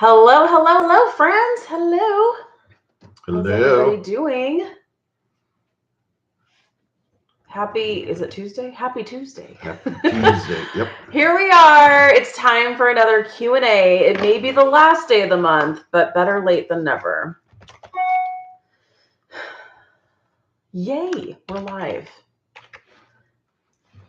Hello, hello, hello, friends. Hello. Hello. How's everybody doing? Is it Tuesday? Happy Tuesday. Happy Tuesday. Yep. Here we are. It's time for another Q&A. It may be the last day of the month, but better late than never. Yay, we're live.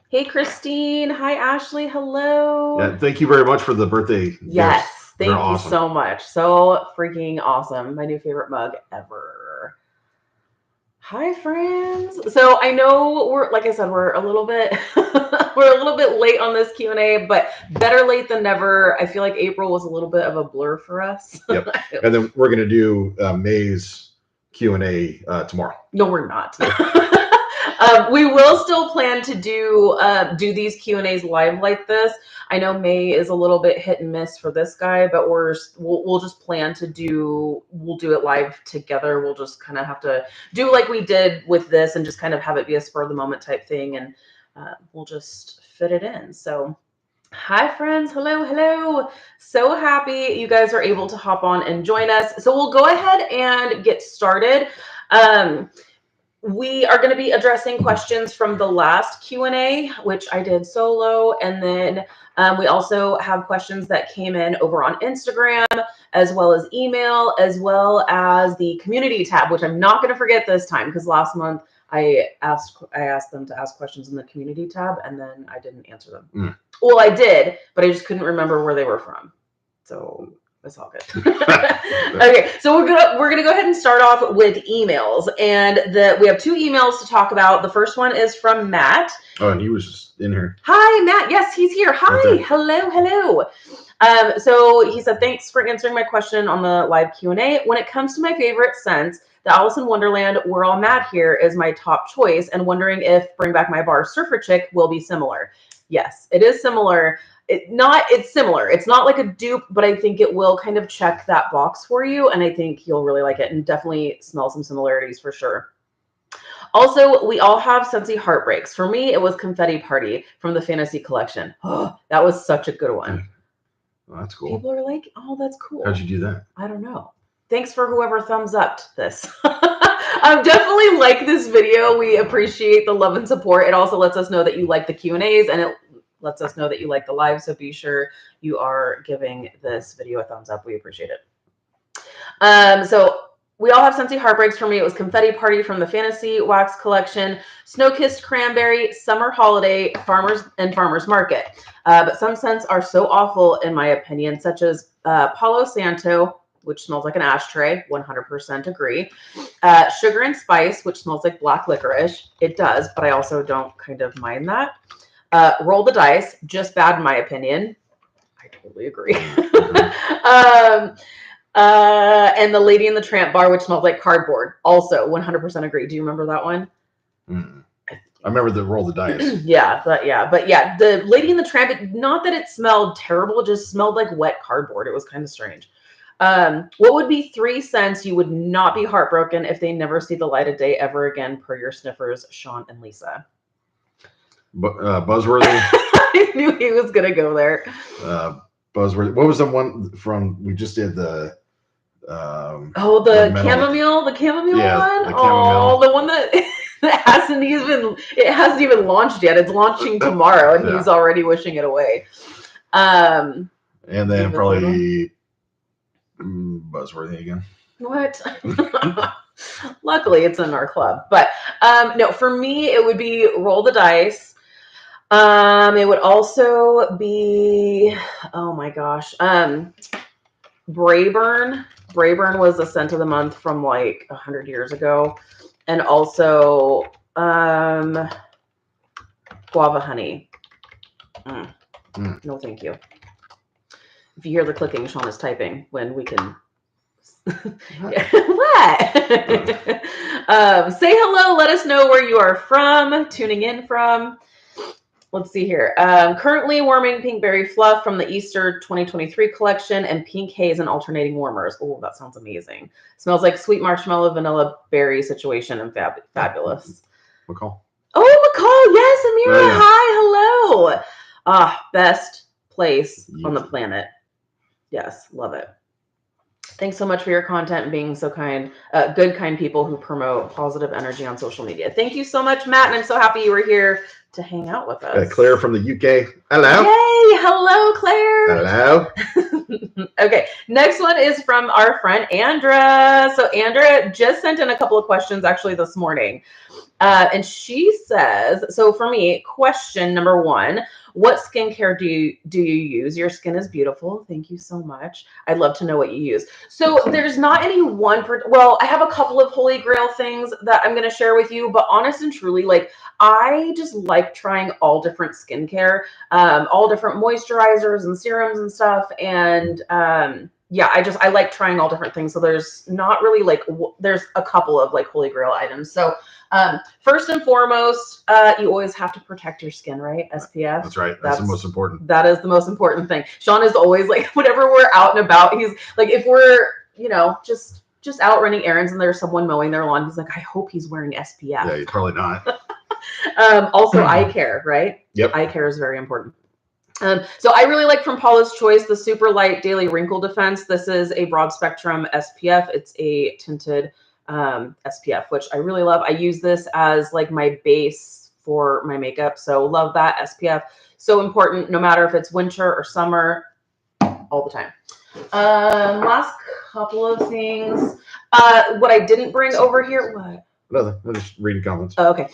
Hey, Christine. Hi, Ashley. Hello. Yeah, thank you very much for the birthday. Yes, thank you awesome. so much. So freaking awesome. My new favorite mug ever. Hi, friends. So I know we're a little bit late on this Q&A, but better late than never. I feel like April was a little bit of a blur for us. Yep. And then we're gonna do May's Q&A tomorrow. No, we're not. We will still plan to do these Q&As live like this. I know May is a little bit hit and miss for this guy, but we'll just plan to do it live together. We'll just kind of have to do like we did with this and just kind of have it be a spur of the moment type thing, and we'll just fit it in. So hi, friends. Hello. So happy you guys are able to hop on and join us. So we'll go ahead and get started. We are going to be addressing questions from the last Q&A, which I did solo. And then we also have questions that came in over on Instagram, as well as email, as well as the community tab, which I'm not going to forget this time, because last month I asked them to ask questions in the community tab, and then I didn't answer them. Well, I did, but I just couldn't remember where they were from. So it's all good. Okay, so we're gonna go ahead and start off with emails, and we have 2 emails to talk about. The first one is from Matt. Oh, and he was just in here. Hi, Matt. Yes, he's here. Hi. Right. Hello. So he said, thanks for answering my question on the live Q&A. When it comes to my favorite scents, the Alice in Wonderland We're All Mad Here is my top choice, and wondering if Bring Back My Bar Surfer Chick will be similar. Yes, it is similar. It's similar. It's not like a dupe, but I think it will kind of check that box for you, and I think you'll really like it, and definitely smell some similarities for sure. Also, we all have Sensei heartbreaks. For me, it was Confetti Party from the Fantasy Collection. Oh, that was such a good one. Well, that's cool. People are like, oh, that's cool. How'd you do that? I don't know. Thanks for whoever thumbs up this. Definitely like this video. We appreciate the love and support. It also lets us know that you like the Q&As, and it lets us know that you like the live. So be sure you are giving this video a thumbs up. We appreciate it. So we all have Sensei heartbreaks. For me, it was Confetti Party from the Fantasy Wax Collection, Snow-Kissed Cranberry, Summer Holiday, Farmers Market. But some scents are so awful, in my opinion, such as Palo Santo, which smells like an ashtray, 100% agree. Sugar and Spice, which smells like black licorice. It does, but I also don't kind of mind that. Roll the Dice, just bad in my opinion. I totally agree. And the Lady in the Tramp bar, which smells like cardboard, also 100% agree. Do you remember that one? I remember the Roll the Dice. But the Lady in the Tramp, not that it smelled terrible, it just smelled like wet cardboard. It was kind of strange. What would be 3 scents you would not be heartbroken if they never see the light of day ever again, per your sniffers, Shawn and Lisa? Buzzworthy. I knew he was gonna go there. Buzzworthy. What was the one from we just did the? The chamomile one. The chamomile. The one that hasn't even launched yet. It's launching tomorrow, and he's already wishing it away. And then probably Buzzworthy again. What? Luckily, it's in our club. But no, for me, it would be Roll the Dice. It would also be, oh my gosh, Brayburn. Brayburn was a scent of the month from like 100 years ago. And also Guava Honey. No, thank you. If you hear the clicking, Shawn is typing when we can. What? Say hello. Let us know where you are tuning in from. Let's see here. Currently warming Pink Berry Fluff from the Easter 2023 collection, and Pink Haze and alternating warmers. Oh, that sounds amazing. Smells like sweet marshmallow, vanilla berry situation, and fabulous. McCall. Oh, McCall. Yes, Amira. Yeah. Hi. Hello. Best place on the planet. Yes. Love it. Thanks so much for your content and being so kind. Good, kind people who promote positive energy on social media. Thank you so much, Matt, and I'm so happy you were here to hang out with us. Claire from the UK. Hello. Yay! Hello, Claire. Hello. Okay, next one is from our friend Andra. So Andra just sent in a couple of questions actually this morning. And she says, so for me, question number one, what skincare do you use? Your skin is beautiful. Thank you so much. I'd love to know what you use. So there's not any one, well, I have a couple of holy grail things that I'm going to share with you, but honest and truly, like I just like trying all different skincare, all different moisturizers and serums and stuff. And, yeah, I like trying all different things. So there's not really like, there's a couple of like holy grail items. So first and foremost, you always have to protect your skin, right? SPF. That's right. That's the most important. That is the most important thing. Shawn is always like, whenever we're out and about, he's like, if we're, you know, just out running errands and there's someone mowing their lawn, he's like, I hope he's wearing SPF. Yeah, he's probably not. Also eye care, right? Yep. Eye care is very important. So I really like from Paula's Choice, the Super Light Daily Wrinkle Defense. This is a broad spectrum SPF. It's a tinted SPF, which I really love. I use this as like my base for my makeup. So love that SPF. So important, no matter if it's winter or summer, all the time. Last couple of things. What I didn't bring over here, what? Nothing. I'm just reading comments. Oh, okay.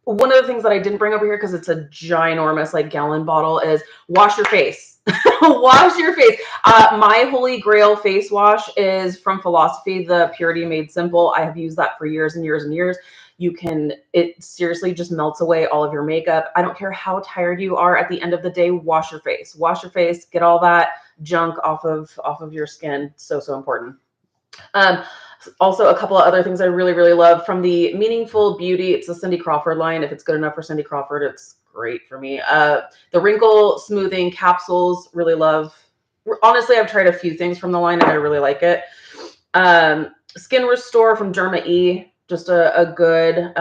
One of the things that I didn't bring over here because it's a ginormous like gallon bottle is wash your face. Wash your face. My holy grail face wash is from Philosophy, the Purity Made Simple. I have used that for years and years and years. It seriously just melts away all of your makeup. I don't care how tired you are at the end of the day, wash your face. Wash your face, get all that junk off of your skin. So important. Also, a couple of other things I really, really love from the Meaningful Beauty. It's the Cindy Crawford line. If it's good enough for Cindy Crawford, it's great for me. The Wrinkle Smoothing Capsules, really love. Honestly, I've tried a few things from the line and I really like it. Skin Restore from Derma E, just a good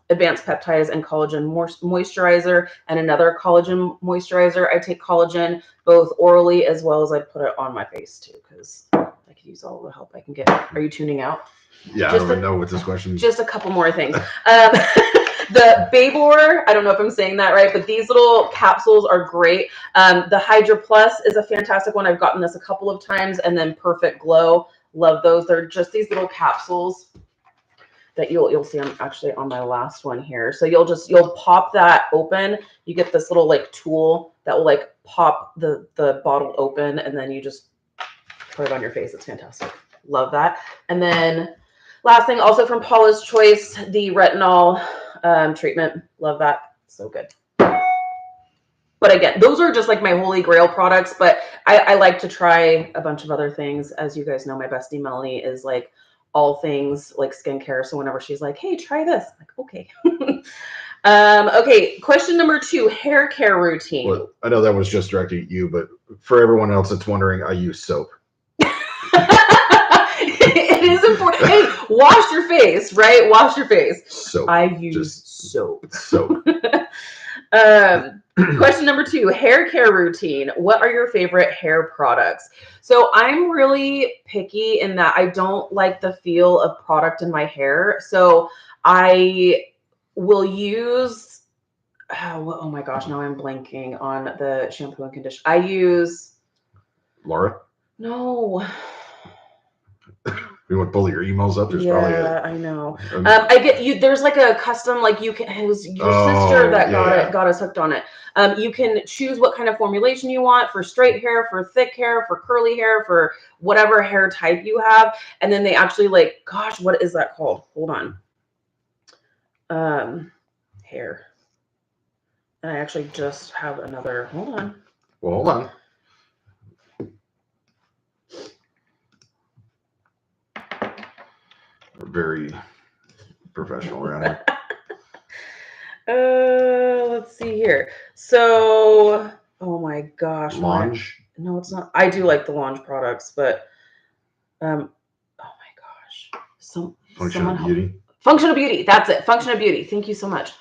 advanced peptides and collagen moisturizer, and another collagen moisturizer. I take collagen both orally as well as I put it on my face too, because I could use all the help I can get. Are you tuning out? Yeah, I don't even know what this question is. Just a couple more things. The Babor, I don't know if I'm saying that right, but these little capsules are great. The Hydra Plus is a fantastic one. I've gotten this a couple of times. And then Perfect Glow, love those. They're just these little capsules that you'll see. I'm actually on my last one here. So you'll pop that open. You get this little like tool that will like pop the bottle open, and then you just put it on your face. It's fantastic. Love that. And then last thing, also from Paula's Choice, the retinol treatment. Love that. So good. But again, those are just like my holy grail products, but I like to try a bunch of other things. As you guys know, my bestie Melanie is like all things like skincare. So whenever she's like, hey, try this, I'm like, okay. Okay, question number 2, hair care routine. Well, I know that was just directed at you, but for everyone else that's wondering, I use soap. It is important. Hey, wash your face, right? Wash your face. Soap. I use soap. Soap. Question number 2, hair care routine. What are your favorite hair products? So I'm really picky in that I don't like the feel of product in my hair. So I will use, oh my gosh, now I'm blanking on the shampoo and conditioner. I use Laura? No. You want to pull your emails up? There's probably I know. I get you. There's like a custom, like you can. It was your sister that got us hooked on it. You can choose what kind of formulation you want for straight hair, for thick hair, for curly hair, for whatever hair type you have, and then they actually like, gosh, what is that called? Hold on. Hair. And I actually just have another. Hold on. Well, hold on. We're very professional around here. Let's see here. So, oh my gosh. Lange? No, it's not. I do like the Lange products, but oh my gosh. Functional Beauty. Functional Beauty. That's it. Functional Beauty. Thank you so much.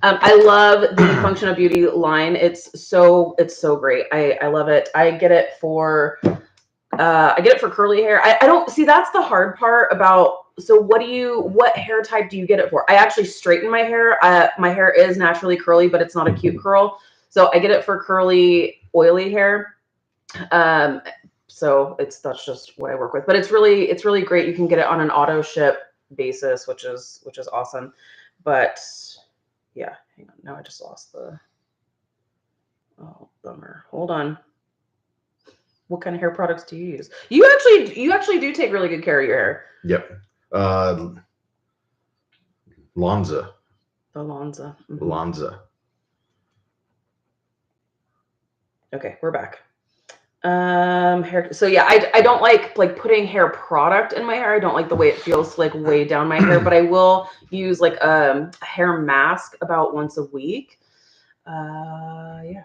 I love the Functional Beauty line. It's so great. I love it. I get it for, I get it for curly hair. I don't see, that's the hard part about, so what hair type do you get it for? I actually straighten my hair. My hair is naturally curly, but it's not a cute curl. So I get it for curly, oily hair. So that's just what I work with, but it's really great. You can get it on an auto ship basis, which is awesome. But yeah, hang on. Now I just lost the, oh, bummer. Hold on. What kind of hair products do you use? You actually do take really good care of your hair. Yep. Lonza. The Lonza. Mm-hmm. Lonza. Okay, we're back. Hair. So yeah, I don't like putting hair product in my hair. I don't like the way it feels like way down my hair, but I will use like a hair mask about once a week. Yeah.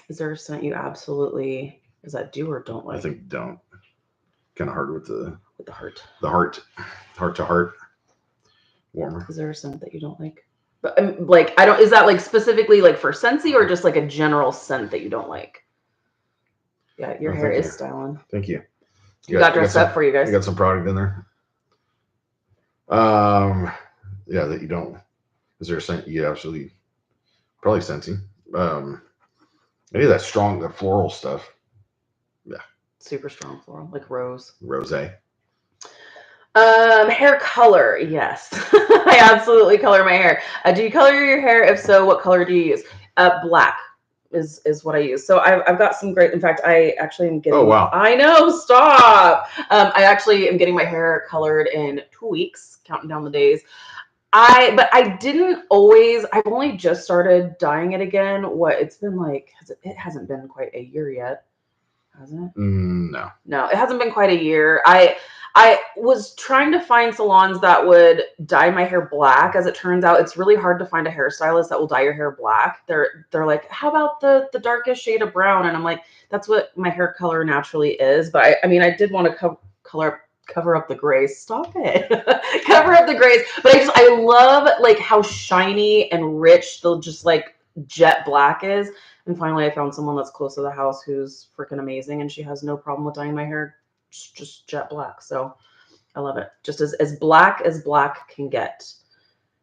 Is there a scent you absolutely, is that do or don't like? I think don't. Kind of hard with the heart. The heart to heart. Warmer. Is there a scent that you don't like? But like, I don't, is that like specifically like for Sensei or just like a general scent that you don't like? Yeah, your hair is styling. Thank you. You got dressed up for you guys. You got some product in there. Yeah, that you don't. Is there a scent you absolutely probably Sensei? Any of that strong, the floral stuff. Yeah. Super strong floral, like rose. Rosé. Hair color, yes. I absolutely color my hair. Do you color your hair? If so, what color do you use? Black is what I use. So I've got some great, in fact, I actually am getting, oh wow, I know, stop. I actually am getting my hair colored in 2 weeks, counting down the days. But I didn't always, I've only just started dyeing it again. It's been like, it hasn't been quite a year yet, hasn't it? No, it hasn't been quite a year. I was trying to find salons that would dye my hair black. As it turns out, it's really hard to find a hairstylist that will dye your hair black. They're like, how about the darkest shade of brown? And I'm like, that's what my hair color naturally is. But I mean, I did want to cover up the grays. Stop it. Cover up the grays. But I love like how shiny and rich the just like jet black is. And finally, I found someone that's close to the house who's freaking amazing, and she has no problem with dyeing my hair just jet black. So I love it. Just as black as black can get.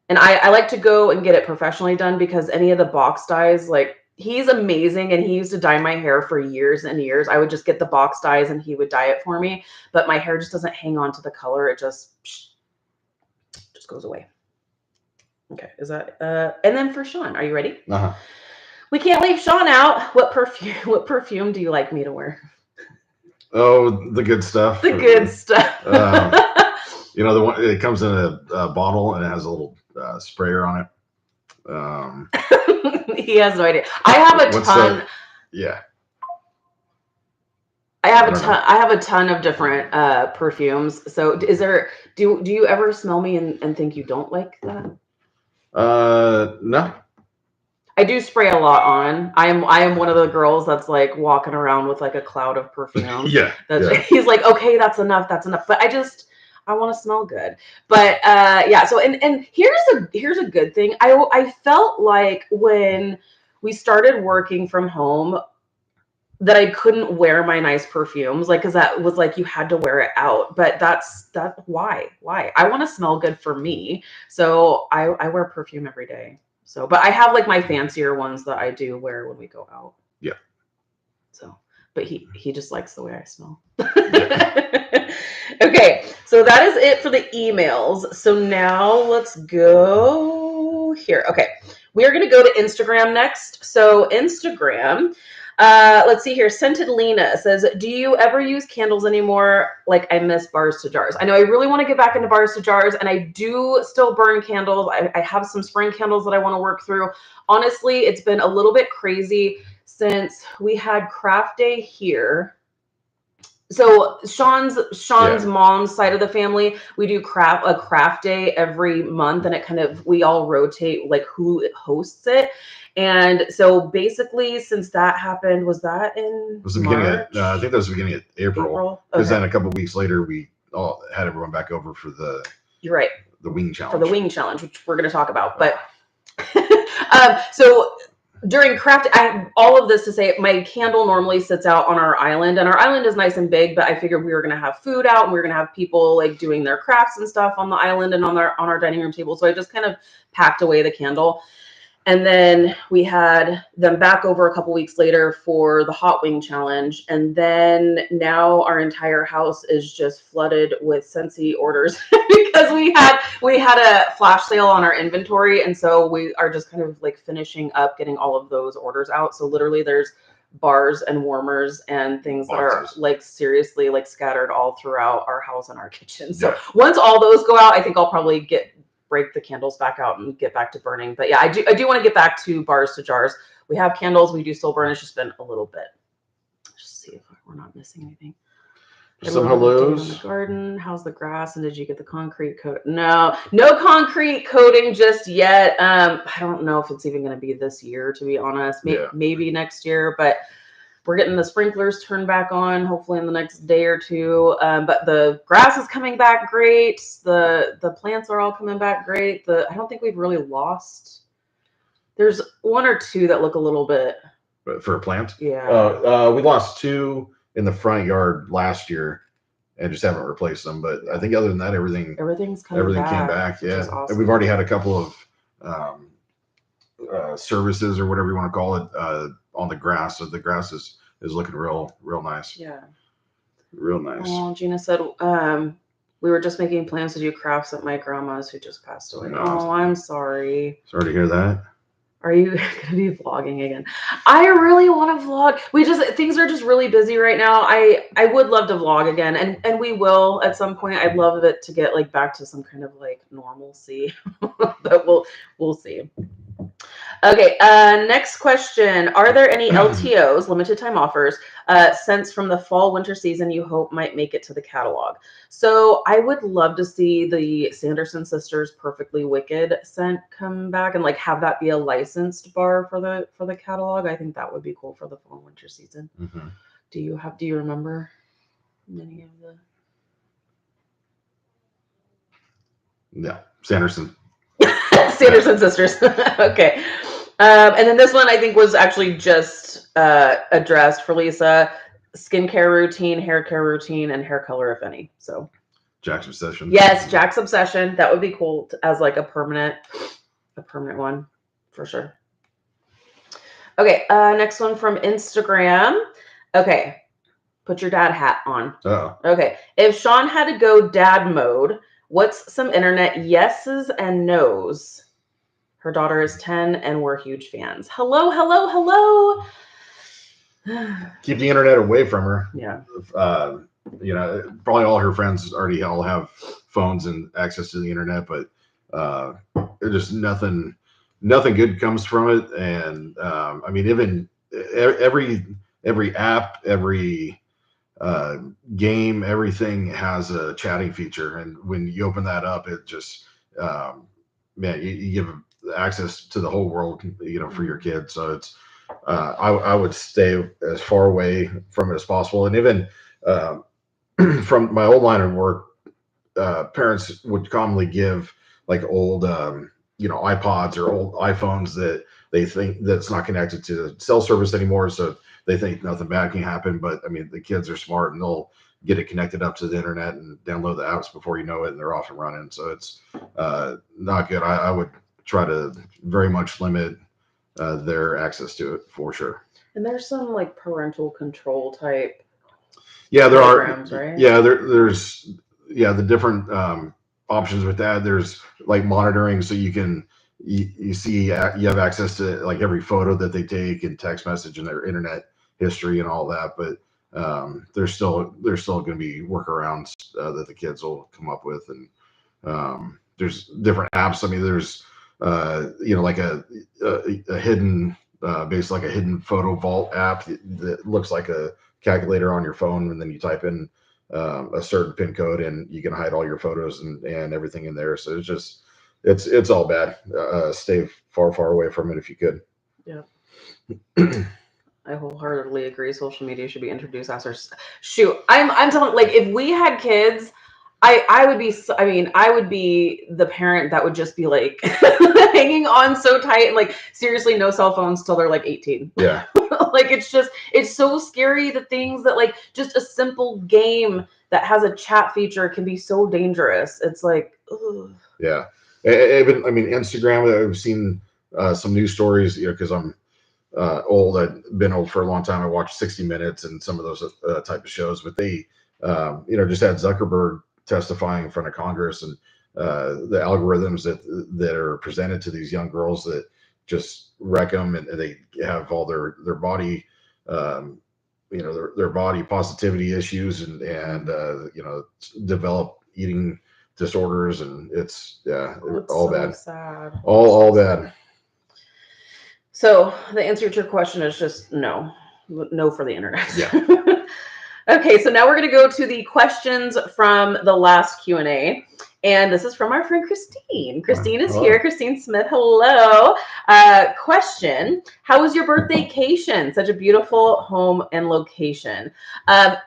And I like to go and get it professionally done, because any of the box dyes, like, he's amazing and he used to dye my hair for years and years. I would just get the box dyes and he would dye it for me, but my hair just doesn't hang on to the color. It just goes away. Okay, is that and then for Shawn, are you ready? Uh-huh. We can't leave Shawn out. What perfume do you like me to wear? Oh, the good stuff. The good stuff. You know, the one, it comes in a bottle and it has a little sprayer on it. He has no idea. I have a ton. Yeah. I have a ton of different perfumes. So do you ever smell me and think you don't like that? No. I do spray a lot on. I am one of the girls that's like walking around with like a cloud of perfume. Yeah. He's like, okay, that's enough. But I want to smell good. But yeah. So and here's a good thing. I felt like when we started working from home that I couldn't wear my nice perfumes, like, because that was like you had to wear it out. But that's why I want to smell good for me. So I wear perfume every day. So, but I have like my fancier ones that I do wear when we go out. Yeah. So, but he just likes the way I smell. Yeah. Okay, so that is it for the emails. So now let's go here. Okay, we are going to go to Instagram next. So Instagram, let's see here. Scented Lena says, do you ever use candles anymore? Like, I miss bars to jars. I know I really want to get back into bars to jars, and I do still burn candles. I have some spring candles that I want to work through. Honestly, it's been a little bit crazy since we had craft day here. So Shawn's mom's side of the family, we do a craft day every month, and we all rotate like who hosts it. And so basically, since that happened, was that in it was the beginning of, I think that was the beginning of April. Because then a couple of weeks later, we all had everyone back over for the You're right. The wing challenge. For the wing challenge, which we're going to talk about. But so during craft, all of this to say, my candle normally sits out on our island, and our island is nice and big, but I figured we were going to have food out and we were going to have people like doing their crafts and stuff on the island and on our dining room table. So I just kind of packed away the candle. And then we had them back over a couple weeks later for the hot wing challenge. And then now our entire house is just flooded with Sensei orders because we had a flash sale on our inventory. And so we are just kind of like finishing up getting all of those orders out. So literally there's bars and warmers and things that are like seriously like scattered all throughout our house and our kitchen. So once all those go out, I think I'll probably break the candles back out and get back to burning. But yeah, I do want to get back to bars to jars. We have candles, we do still burn. It's just been a little bit. Let's just see if we're not missing anything. Some hellos. In the garden. How's the grass? And did you get the concrete coat? No concrete coating just yet. I don't know if it's even going to be this year, to be honest. Maybe next year, but we're getting the sprinklers turned back on, hopefully in the next day or two. But the grass is coming back great. The plants are all coming back great. I don't think we've really lost. There's one or two that look a little bit. But for a plant? Yeah. We lost 2 in the front yard last year and just haven't replaced them. But I think other than that, everything came back. Yeah. Awesome. And we've already had a couple of services or whatever you want to call it on the grass. So the grass is looking real nice. Yeah. Real nice. Oh, Gina said we were just making plans to do crafts at my grandma's who just passed away. Oh, I'm sorry. Sorry to hear that. Are you going to be vlogging again? I really want to vlog. Things are just really busy right now. I would love to vlog again, and we will at some point. I'd love it to get like back to some kind of like normalcy, but we'll see. Okay, next question. Are there any LTOs, limited time offers, scents from the fall winter season you hope might make it to the catalog? So I would love to see the Sanderson Sisters Perfectly Wicked scent come back and like have that be a licensed bar for the catalog. I think that would be cool for the fall winter season. Mm-hmm. Do you remember any of the? Yeah, Sanderson Sisters. Okay. And then this one I think was actually just addressed for Lisa. Skincare routine, hair care routine, and hair color, if any. So Jack's Obsession. Yes, Jack's Obsession. That would be cool as like a permanent one for sure. Okay, next one from Instagram. Okay, put your dad hat on. Oh. Okay, if Shawn had to go dad mode, what's some internet yeses and nos? Her daughter is 10 and we're huge fans. Hello. Keep the internet away from her. Yeah. Probably all her friends already all have phones and access to the internet, but just nothing good comes from it. And I mean, even every app, every game, everything has a chatting feature. And when you open that up, it just, you give access to the whole world, for your kids. So it's, I would stay as far away from it as possible. And even from my old line of work, parents would commonly give like old, iPods or old iPhones that they think that's not connected to cell service anymore. So they think nothing bad can happen. But I mean, the kids are smart and they'll get it connected up to the internet and download the apps before you know it, and they're off and running. So it's not good. I would try to very much limit their access to it for sure. And there's some like parental control type. Yeah, there are. Right? Yeah, there's the different options with that. There's like monitoring, so you can you see you have access to like every photo that they take and text message and their internet history and all that. But there's still going to be workarounds that the kids will come up with, and there's different apps. I mean, there's like a hidden like a hidden photo vault app that looks like a calculator on your phone, and then you type in a certain pin code and you can hide all your photos and everything in there. So it's just it's all bad. Stay far away from it if you could. Yeah. I wholeheartedly agree. Social media should be introduced as our shoot. I'm telling, like, if we had kids, I would be the parent that would just be like hanging on so tight, and like seriously, no cell phones till they're like 18. Yeah. Like it's so scary, the things that like just a simple game that has a chat feature can be so dangerous. It's like, ugh. Yeah. Even, I mean, Instagram, I've seen some news stories, you know, because I'm old. I've been old for a long time. I watched 60 Minutes and some of those type of shows, but they, you know, just had Zuckerberg testifying in front of Congress, and the algorithms that are presented to these young girls that just wreck them, and they have all their body, you know, their body positivity issues, and you know, develop eating disorders, and it's all So bad, sad. all bad. So the answer to your question is just no for the internet. Yeah. Okay, so now we're going to go to the questions from the last Q&A. And this is from our friend Christine. Christine is here. Christine Smith, hello. Question, how was your birthday-cation? Such a beautiful home and location.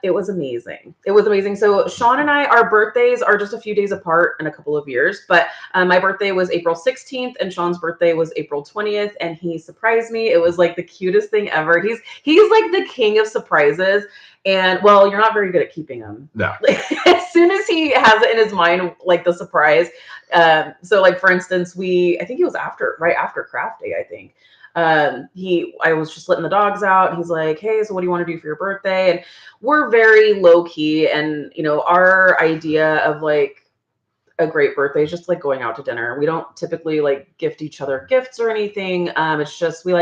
It was amazing. It was amazing. So Shawn and I, our birthdays are just a few days apart in a couple of years. But my birthday was April 16th and Shawn's birthday was April 20th. And he surprised me. It was like the cutest thing ever. He's like the king of surprises. And well, you're not very good at keeping them. No. As soon as he has it in his mind, like the surprise. So like for instance, I think it was right after craft day, I think. I was just letting the dogs out. He's like, hey, so what do you want to do for your birthday? And we're very low key. And you know, our idea of like a great birthday is just like going out to dinner. We don't typically like gift each other gifts or anything. It's just we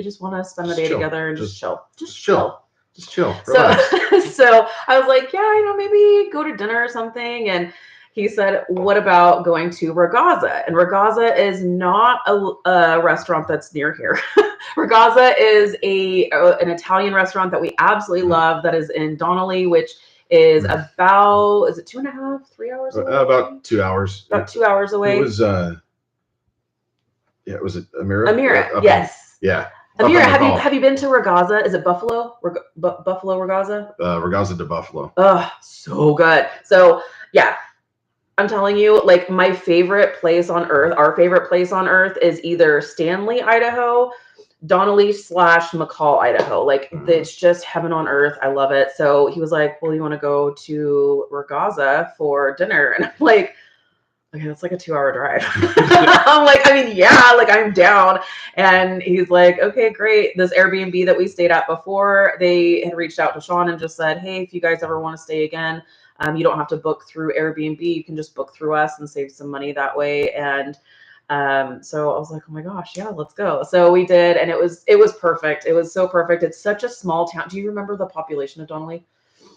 just want to spend the day together and just chill. Just chill. Just chill. Relax. So I was like, yeah, you know, maybe go to dinner or something. And he said, what about going to Ragazza? And Ragazza is not a restaurant that's near here. Ragazza is an Italian restaurant that we absolutely love that is in Donnelly, which is about, is it 2.5, 3 hours away? About 2 hours. About 2 hours away. It was, was it Amira? Amira, yes. Yeah. Amira, have you been to Ragazza? Is it Buffalo? Buffalo Ragazza? Ragazza de Buffalo. Oh, so good. So yeah, I'm telling you, like my favorite place on earth, our favorite place on earth is either Stanley, Idaho, Donnelly / McCall, Idaho. Like it's just heaven on earth. I love it. So he was like, well, you want to go to Ragazza for dinner? And I'm like, okay, that's like a 2-hour drive. I'm like, I mean, yeah, like I'm down. And he's like, okay, great. This Airbnb that we stayed at before, they had reached out to Shawn and just said, hey, if you guys ever want to stay again, you don't have to book through Airbnb. You can just book through us and save some money that way. And so I was like, oh my gosh, yeah, let's go. So we did. And it was perfect. It was so perfect. It's such a small town. Do you remember the population of Donnelly?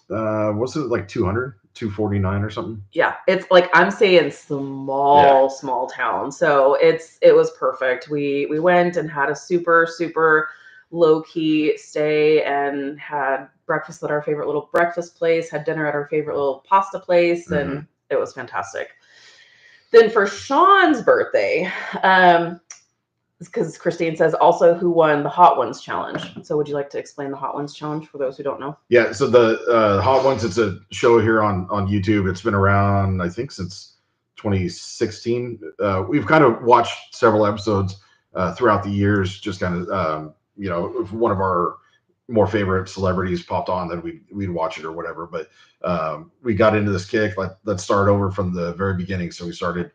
Was it like 200, 249 or something? Yeah, it's like I'm saying small town. So it was perfect. We went and had a super low key stay and had breakfast at our favorite little breakfast place, had dinner at our favorite little pasta place, and it was fantastic. Then for Shawn's birthday, because Christine says also who won the Hot Ones challenge. So would you like to explain the Hot Ones challenge for those who don't know? Yeah, so the Hot Ones, it's a show here on YouTube. It's been around, I think, since 2016. We've kind of watched several episodes throughout the years, just kind of, you know, if one of our more favorite celebrities popped on, then we'd watch it or whatever. But we got into this kick. Let's start over from the very beginning. So we started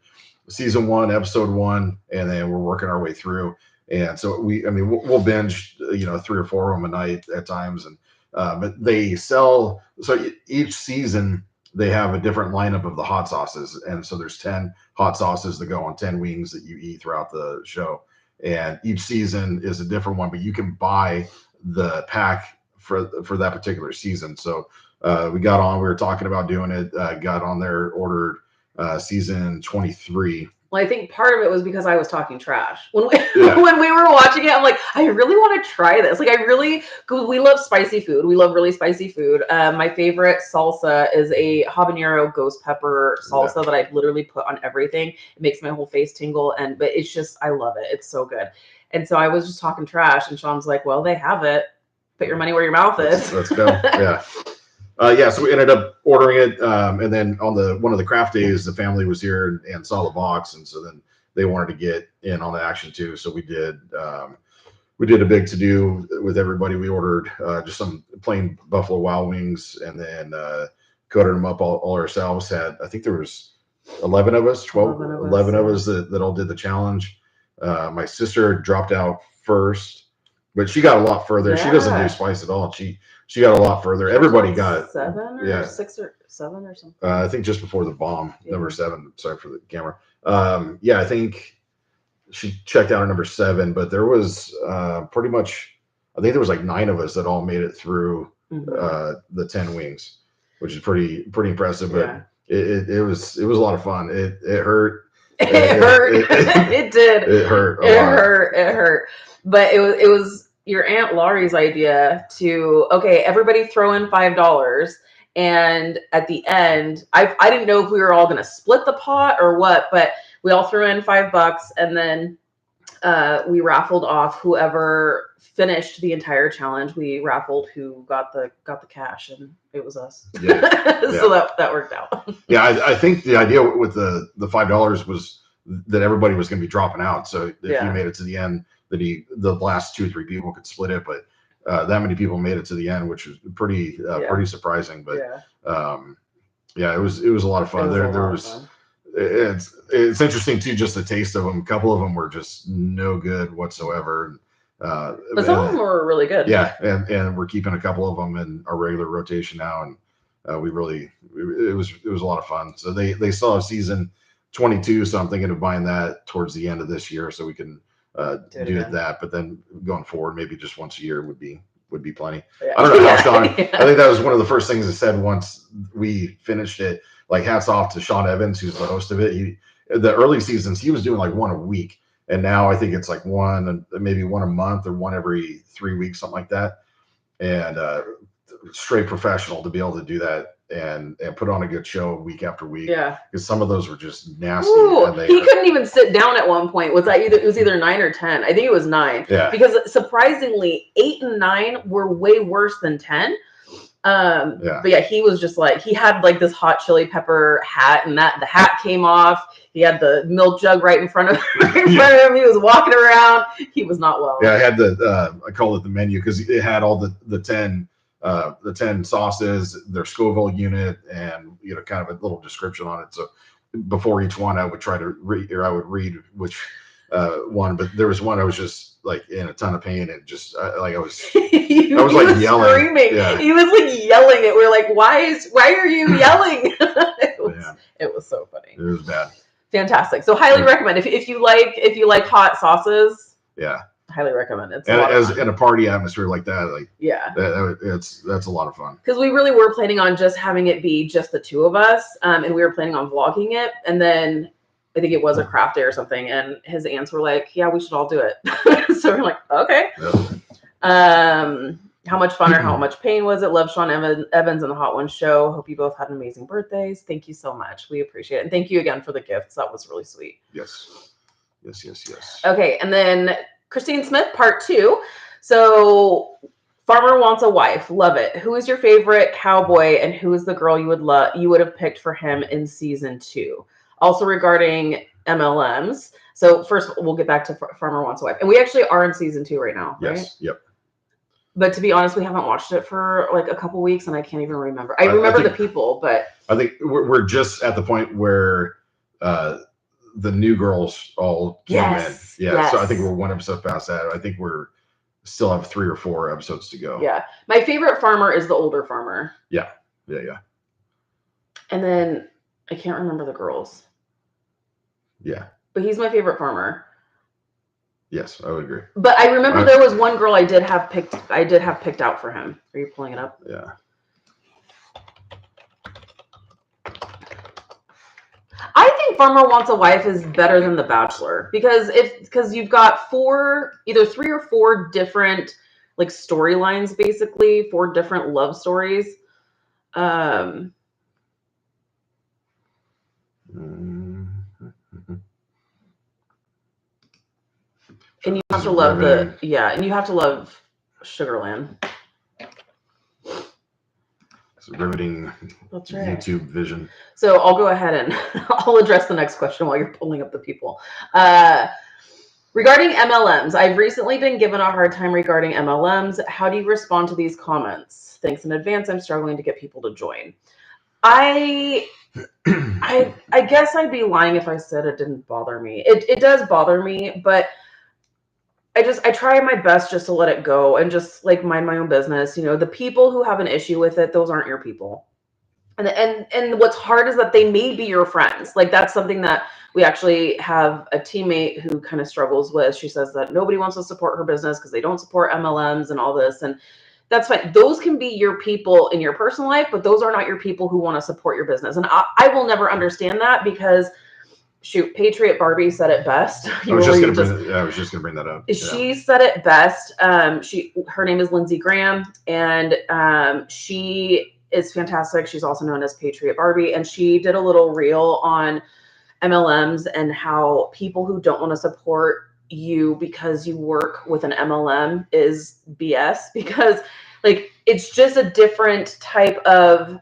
season 1, episode 1, and then we're working our way through. And so we'll binge, you know, 3 or 4 of them a night at times. And but they sell, so each season they have a different lineup of the hot sauces. And so there's 10 hot sauces that go on 10 wings that you eat throughout the show. And each season is a different one, but you can buy the pack for that particular season. So we were talking about doing it, got on there, ordered season 23. Well, I think part of it was because I was talking trash when we were watching it. I'm like, I really want to try this. Like, we love spicy food. We love really spicy food. My favorite salsa is a habanero ghost pepper salsa that I've literally put on everything. It makes my whole face tingle, but it's just, I love it. It's so good. And so I was just talking trash, and Shawn's like, well, they have it. Put your money where your mouth is. Let's go. Yeah. So we ended up ordering it, and then on one of the craft days, the family was here and saw the box, and so then they wanted to get in on the action too. So we did a big to do with everybody. We ordered just some plain Buffalo Wild Wings, and then coated them up all ourselves. I think there was 11 of us, 11 of us that all did the challenge. My sister dropped out first, but she got a lot further. She doesn't do spice at all. She got a lot further. Everybody got 7 or 6 or 7 or something. I think just before the bomb, number 7. Sorry for the camera. I think she checked out at number 7, but there was pretty much, I think there was like 9 of us that all made it through the 10 wings, which is pretty impressive. But it was a lot of fun. It hurt. It hurt. It did. It hurt. It hurt. But it was your Aunt Laurie's idea to, okay, everybody throw in $5. And at the end, I didn't know if we were all going to split the pot or what, but we all threw in $5, and then we raffled off whoever finished the entire challenge. We raffled who got the cash, and it was us. So that worked out. I think the idea with the $5 was that everybody was going to be dropping out. So if you made it to the end, that the last 2 or 3 people could split it, but that many people made it to the end, which was pretty surprising. But it was a lot of fun. There was. It's interesting too, just the taste of them. A couple of them were just no good whatsoever. But some of them were really good. Yeah, and we're keeping a couple of them in our regular rotation now, and it was a lot of fun. So they still have season 22, so I'm thinking of buying that towards the end of this year, so we can do that. But then going forward, maybe just once a year would be plenty. Yeah. I don't know how Shawn. I think that was one of the first things I said once we finished it. Like, hats off to Shawn Evans, who's the host of it. The early seasons, he was doing like 1 a week, and now I think it's like maybe 1 a month or 1 every 3 weeks, something like that. And straight professional to be able to do that and put on a good show week after week. Yeah, because some of those were just nasty. He couldn't even sit down at one point. It was either 9 or 10. I think it was 9. Yeah. Because surprisingly, 8 and 9 were way worse than 10. But yeah, he was just like, he had like this hot chili pepper hat, and the hat came off. He had the milk jug right in front of him. He was walking around. He was not well. Yeah, I had I call it the menu because it had all the 10 sauces, their Scoville unit, and kind of a little description on it. So before each one, I would try to read, or I would read which one. But there was one I was just like in a ton of pain, and just I was like yelling. Screaming. Yeah. He was like yelling it. We're like, why are you yelling? It was so funny. It was bad. Fantastic. So highly recommend if you like hot sauces. Yeah. Highly recommend it. In a party atmosphere like that, that's a lot of fun. Because we really were planning on just having it be just the 2 of us, and we were planning on vlogging it, and then I think it was a craft day or something, and his aunts were like, "Yeah, we should all do it." So we're like, "Okay." Yep. How much fun or how much pain was it? Love Shawn Evans and the Hot Ones show. Hope you both had amazing birthdays. Thank you so much. We appreciate it, and thank you again for the gifts. That was really sweet. Yes. Okay, and then Christine Smith, part 2. So, Farmer Wants a Wife. Love it. Who is your favorite cowboy, and who is the girl you would have picked for him in season 2? Also regarding MLMs. So first, we'll get back to Farmer Wants a Wife, and we actually are in season 2 right now. Right? Yes. Yep. But to be honest, we haven't watched it for like a couple weeks, and I can't even remember. I remember the people, but I think we're just at the point where the new girls all came in. Yeah. Yes. So I think we're 1 episode past that. I think we're still have 3 or 4 episodes to go. Yeah. My favorite farmer is the older farmer. Yeah. And then I can't remember the girls. Yeah. But he's my favorite farmer. Yes, I would agree. But I remember there was one girl I did have picked out for him. Are you pulling it up? Yeah. I think Farmer Wants a Wife is better than The Bachelor because you've got either 3 or 4 different like storylines, basically 4 different love stories. And you have to love and you have to love Sugarland. It's riveting. That's right. YouTube vision. So I'll go ahead and I'll address the next question while you're pulling up the people. Regarding MLMs, I've recently been given a hard time regarding MLMs. How do you respond to these comments? Thanks in advance. I'm struggling to get people to join. I guess I'd be lying if I said it didn't bother me. It does bother me, but I try my best just to let it go and just like mind my own business. You know, the people who have an issue with it, those aren't your people. And what's hard is that they may be your friends. Like that's something that we actually have a teammate who kind of struggles with. She says that nobody wants to support her business because they don't support MLMs and all this. And that's fine. Those can be your people in your personal life, but those are not your people who want to support your business. And I will never understand that because shoot, Patriot Barbie said it best. I was just going to bring that up. She said it best. Her name is Lindsey Graham, and she is fantastic. She's also known as Patriot Barbie, and she did a little reel on MLMs and how people who don't want to support you because you work with an MLM is BS, because like it's just a different type of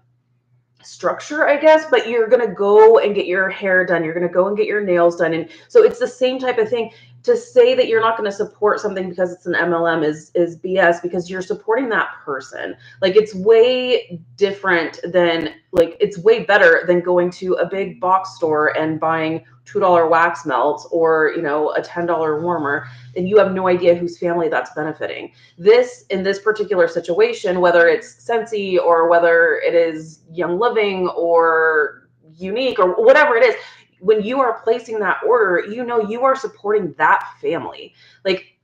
structure, I guess, but you're going to go and get your hair done. You're going to go and get your nails done. And so it's the same type of thing. To say that you're not going to support something because it's an MLM is BS, because you're supporting that person. Like it's way different than like, it's way better than going to a big box store and buying $2 wax melts or, you know, a $10 warmer, and you have no idea whose family that's benefiting. This, in this particular situation, whether it's Sensei or whether it is Young Living or Unique or whatever it is, when you are placing that order, you know, you are supporting that family. Like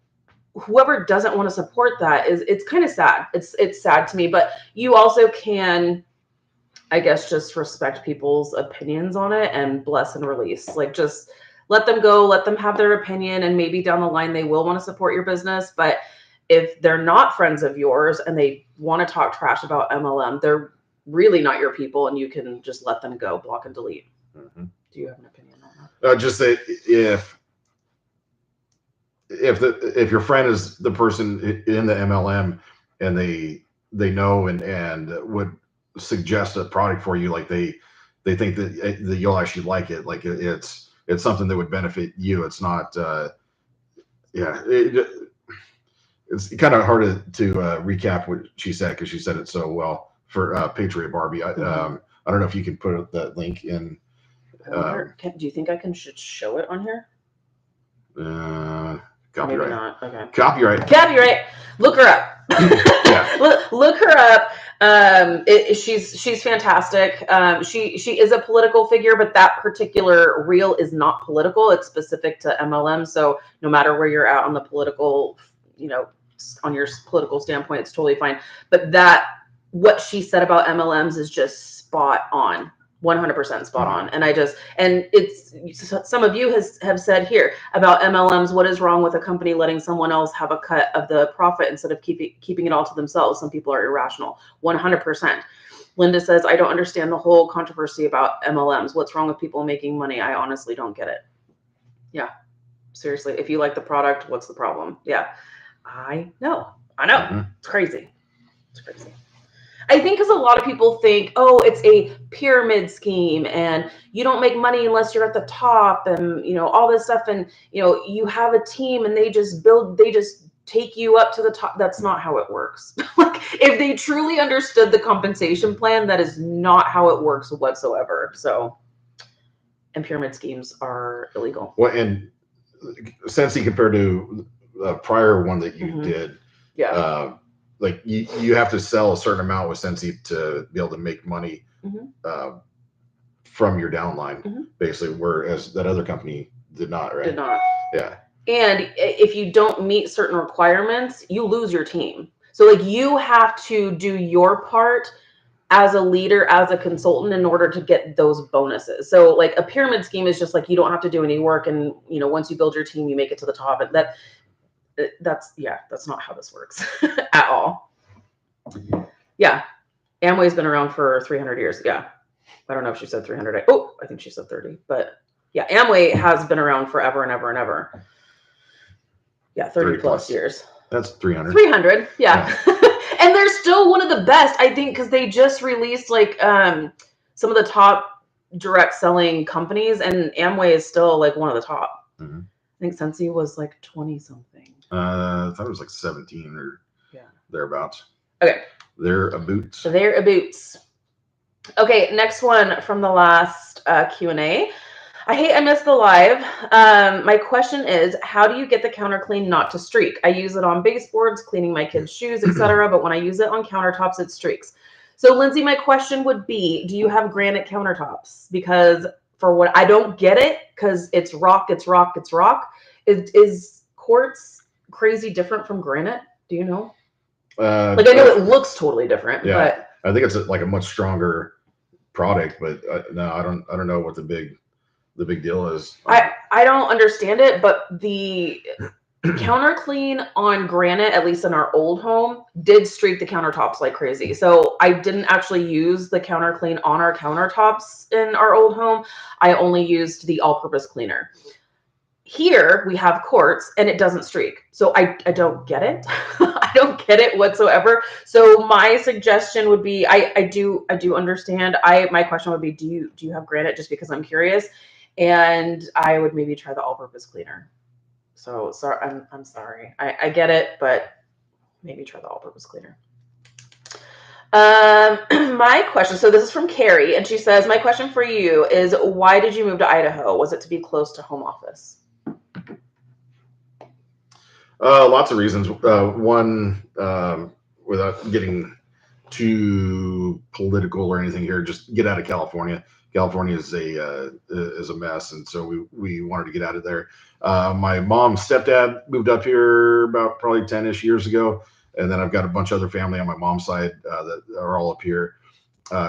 whoever doesn't want to support that it's kind of sad. It's sad to me, but you also can, I guess, just respect people's opinions on it and bless and release. Like just let them go, let them have their opinion, and maybe down the line they will want to support your business. But if they're not friends of yours and they want to talk trash about MLM, they're really not your people, and you can just let them go, block and delete. Mm-hmm. Do you have an opinion on that? Just say if your friend is the person in the MLM and they know and would suggest a product for you, like they think that you'll actually like it, like it's something that would benefit you. It's not it's kind of hard to recap what she said because she said it so well for Patriot Barbie. I don't know if you can put that link in. Do you think I can show it on here? Copyright. Maybe not. Okay. Copyright. Look her up. Yeah. Look her up. She's fantastic. She is a political figure, but that particular reel is not political. It's specific to MLM. So no matter where you're at on the political, you know, on your political standpoint, it's totally fine. But what she said about MLMs is just spot on. 100% spot on. And it's some of you have said here about MLMs, what is wrong with a company letting someone else have a cut of the profit instead of keeping it all to themselves? Some people are irrational. 100%. Linda says, I don't understand the whole controversy about MLMs. What's wrong with people making money? I honestly don't get it. Yeah, seriously. If you like the product, what's the problem? Yeah, I know. Mm-hmm. It's crazy. I think because a lot of people think, oh, it's a pyramid scheme and you don't make money unless you're at the top and, you know, all this stuff. And, you know, you have a team and they just take you up to the top. That's not how it works. Like if they truly understood the compensation plan, that is not how it works whatsoever. So, and pyramid schemes are illegal. Well, and Sensei compared to the prior one that you did. Yeah. Like you have to sell a certain amount with Sensei to be able to make money from your downline, basically, whereas that other company did not, right? Did not. Yeah. And if you don't meet certain requirements, you lose your team. So like you have to do your part as a leader, as a consultant, in order to get those bonuses. So like a pyramid scheme is just like you don't have to do any work, and you know once you build your team, you make it to the top, and that's not how this works at all. Yeah. Amway's been around for 300 years. Yeah. I don't know if she said 300. I think she said 30. But yeah, Amway has been around forever and ever and ever. Yeah, 30 plus years. That's 300. 300. Yeah. And they're still one of the best, I think, because they just released like some of the top direct selling companies, and Amway is still like one of the top. Mm-hmm. I think Sensei was like 20 something. I thought it was like 17 or thereabouts. Okay. They're a boots. They're a boots. Okay, next one from the last Q&A. I hate I missed the live. My question is, how do you get the counter clean not to streak? I use it on baseboards, cleaning my kids' shoes, etc. But when I use it on countertops, it streaks. So, Lindsay, my question would be, do you have granite countertops? Because for what I don't get it, because it's rock. Is quartz crazy different from granite? Do you know? Like I know it looks totally different, but I think it's like a much stronger product. But no, I don't know what the big deal is. I don't understand it, but the counter clean on granite, at least in our old home, did streak the countertops like crazy. So I didn't actually use the counter clean on our countertops in our old home. I only used the all-purpose cleaner. Here we have quartz and it doesn't streak. So I don't get it. I don't get it whatsoever. So my suggestion would be, I do understand. My question would be, do you have granite, just because I'm curious? And I would maybe try the all-purpose cleaner. So sorry, I'm sorry. I get it, but maybe try the all-purpose cleaner. My question, so this is from Carrie, and she says, my question for you is, why did you move to Idaho? Was it to be close to home office? Lots of reasons. One, without getting too political or anything here, just get out of California. California is a mess, and so we wanted to get out of there. My mom's stepdad moved up here about probably 10-ish years ago, and then I've got a bunch of other family on my mom's side that are all up here.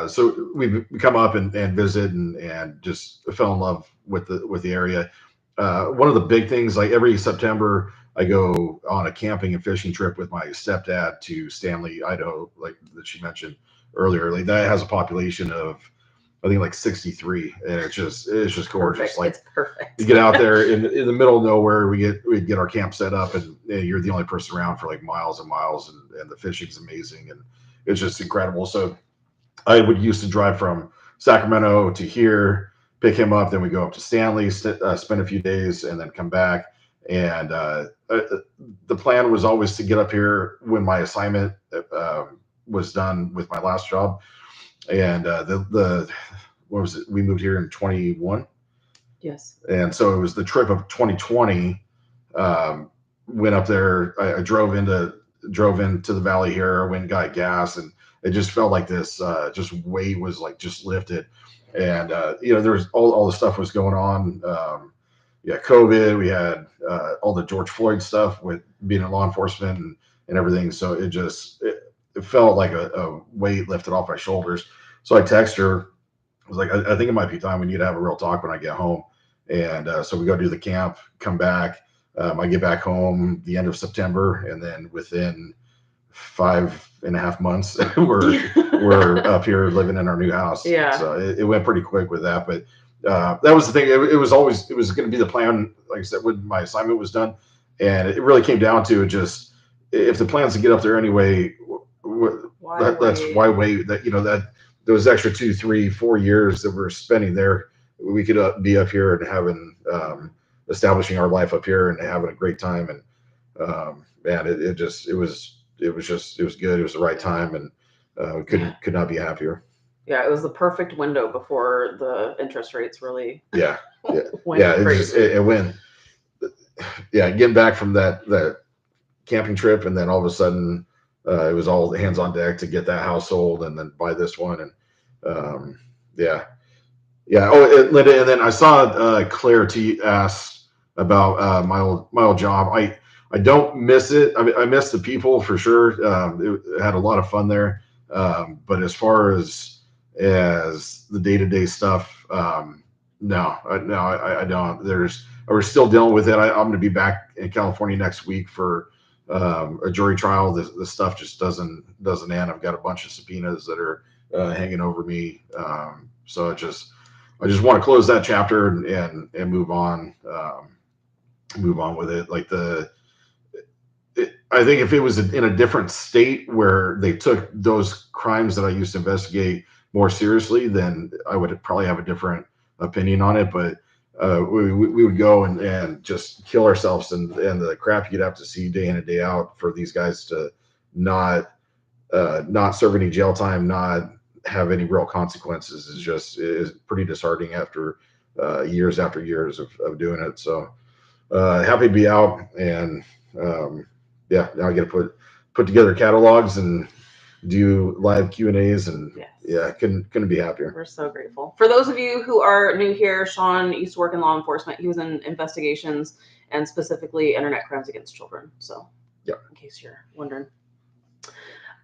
So we come up and visit and just fell in love with the area. One of the big things, like every September, I go on a camping and fishing trip with my stepdad to Stanley, Idaho, like that she mentioned earlier. Like that has a population of, I think, like 63, and it's just gorgeous. Perfect. Like it's perfect. You get out there in the middle of nowhere. We'd get our camp set up, and you're the only person around for like miles and miles, and the fishing's amazing, and it's just incredible. So I would used to drive from Sacramento to here, pick him up, then we go up to Stanley, spend a few days, and then come back. And the plan was always to get up here when my assignment was done with my last job. And what was it? We moved here in 21. Yes. And so it was the trip of 2020. Went up there. I drove into the valley here. Went and got gas, and it just felt like this just weight was like just lifted. And there was all the stuff was going on. COVID. We had all the George Floyd stuff with being in law enforcement and everything. So it felt like a weight lifted off my shoulders. So I texted her. I was like, I think it might be time we need to have a real talk when I get home. And so we go do the camp, come back. I get back home the end of September, and then within 5.5 months, we're up here living in our new house. Yeah. So it went pretty quick with that, but that was the thing. It was going to be the plan, like I said, when my assignment was done, and it really came down to just, if the plan's to get up there anyway, that's why wait. That those extra 2, 3, 4 years that we're spending there, we could be up here and having establishing our life up here and having a great time. And man, it was good. It was the right time, and could not be happier. Yeah, it was the perfect window before the interest rates really went crazy. It went. Yeah, getting back from that camping trip, and then all of a sudden it was all hands on deck to get that house sold and then buy this one. And Oh, Linda, and then I saw Claire T asked about my old job. I don't miss it. I mean, I miss the people for sure. It had a lot of fun there. But as far as the day-to-day stuff, no, I don't. We're still dealing with it. I'm going to be back in California next week for a jury trial. The stuff just doesn't end. I've got a bunch of subpoenas that are hanging over me. So I just want to close that chapter and move on with it. Like I think if it was in a different state where they took those crimes that I used to investigate more seriously, then I would probably have a different opinion on it. But we would go and just kill ourselves, and the crap you'd have to see day in and day out for these guys to not serve any jail time, not have any real consequences is pretty disheartening after years after years of doing it. So happy to be out, and yeah, now I get to put together catalogs and do live Q&As, and Yes. yeah, couldn't be happier. We're so grateful. For those of you who are new here, Shawn used to work in law enforcement. He was in investigations and specifically internet crimes against children. So yeah, in case you're wondering.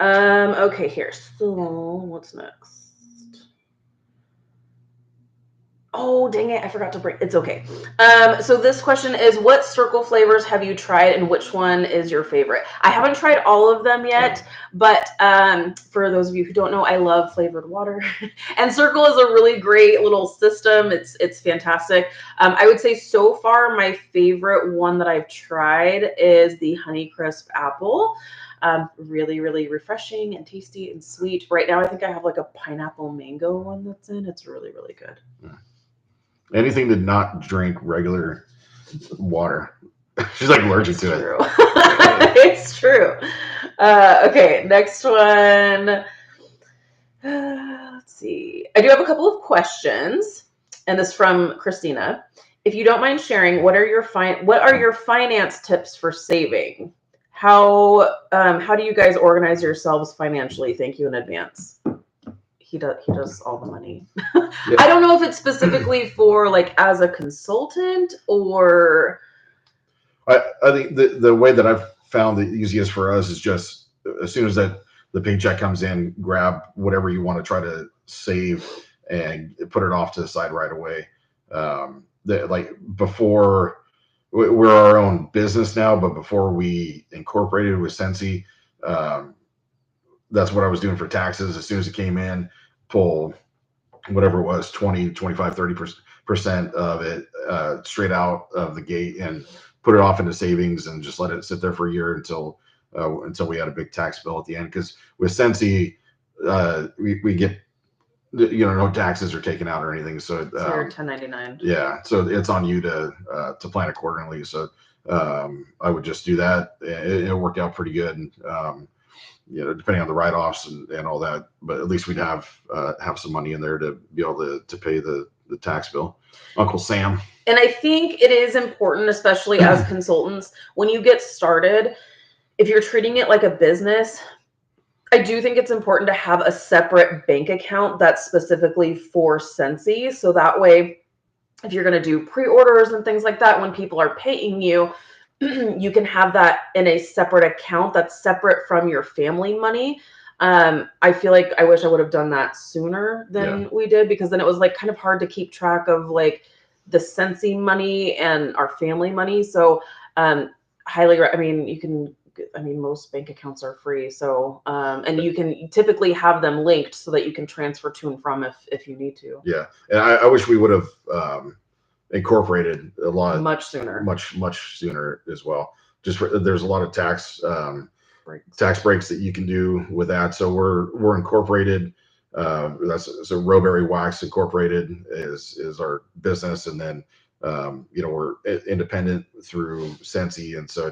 Okay, here. So what's next? Oh, dang it. I forgot to bring. It's okay. So this question is, what circle flavors have you tried and which one is your favorite? I haven't tried all of them yet, but for those of you who don't know, I love flavored water. And Circle is a really great little system. It's fantastic. I would say so far my favorite one that I've tried is the Honeycrisp Apple. Really, really refreshing and tasty and sweet. Right now, I think I have like a pineapple mango one that's in. It's really, really good. Yeah. Anything to not drink regular water. She's like allergic to it. It's true. Okay, next one. Let's see. I do have a couple of questions, and this from Christina. If you don't mind sharing, what are your finance tips for saving? How do you guys organize yourselves financially? Thank you in advance. He does all the money. Yeah. I don't know if it's specifically for like as a consultant or. I think the way that I've found the easiest for us is just as soon as the paycheck comes in, grab whatever you want to try to save and put it off to the side right away. Like before, we're our own business now, but before we incorporated with Sensei, that's what I was doing for taxes. As soon as it came in, pull whatever it was, 20, 25, 30% of it straight out of the gate and put it off into savings and just let it sit there for a year until we had a big tax bill at the end. Because with Sensei, we get, no taxes are taken out or anything. So you're 1099. Yeah, so it's on you to plan accordingly. So I would just do that. It worked out pretty good. And, depending on the write-offs and all that, but at least we'd have some money in there to be able to pay the tax bill. Uncle Sam. And I think it is important, especially as consultants, when you get started, if you're treating it like a business, I do think it's important to have a separate bank account that's specifically for Sensei. So that way, if you're going to do pre-orders and things like that, when people are paying you, you can have that in a separate account that's separate from your family money. I feel like I wish I would have done that sooner than we did, because then it was like kind of hard to keep track of like the Sensei money and our family money. So most bank accounts are free. So and you can typically have them linked so that you can transfer to and from if you need to. Yeah, and I wish we would have incorporated a lot much sooner as well. There's a lot of tax breaks that you can do with that. So we're incorporated. So Rowberry Wax Incorporated is our business, and then we're independent through Sensei, and so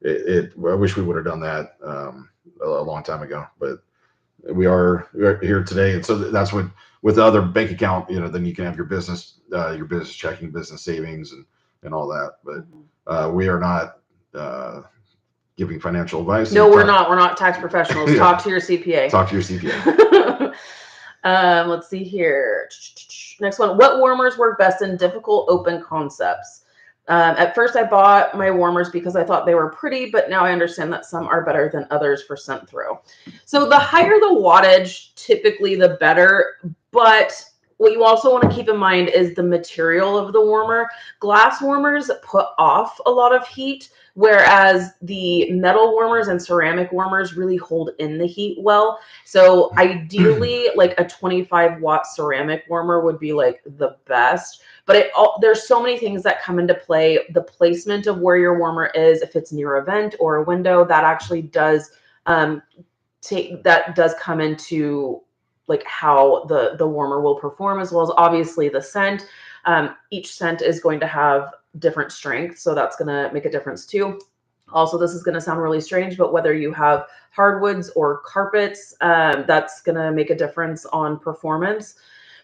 I wish we would have done that a long time ago, but we are here today. And so that's what, with the other bank account, then you can have your business checking, business savings and all that. But we are not giving financial advice. No, we're not tax professionals. Yeah. Talk to your CPA. Talk to your CPA. Let's see here. Next one. What warmers work best in difficult open concepts? At first, I bought my warmers because I thought they were pretty, but now I understand that some are better than others for scent throw. So the higher the wattage, typically the better. But what you also want to keep in mind is the material of the warmer. Glass warmers put off a lot of heat, whereas the metal warmers and ceramic warmers really hold in the heat well. So ideally, like a 25-watt ceramic warmer would be like the best. But there's so many things that come into play. The placement of where your warmer is, if it's near a vent or a window, that actually does does come into like how the warmer will perform, as well as obviously the scent. Each scent is going to have different strength, so that's going to make a difference too. Also, this is going to sound really strange, but whether you have hardwoods or carpets, that's going to make a difference on performance.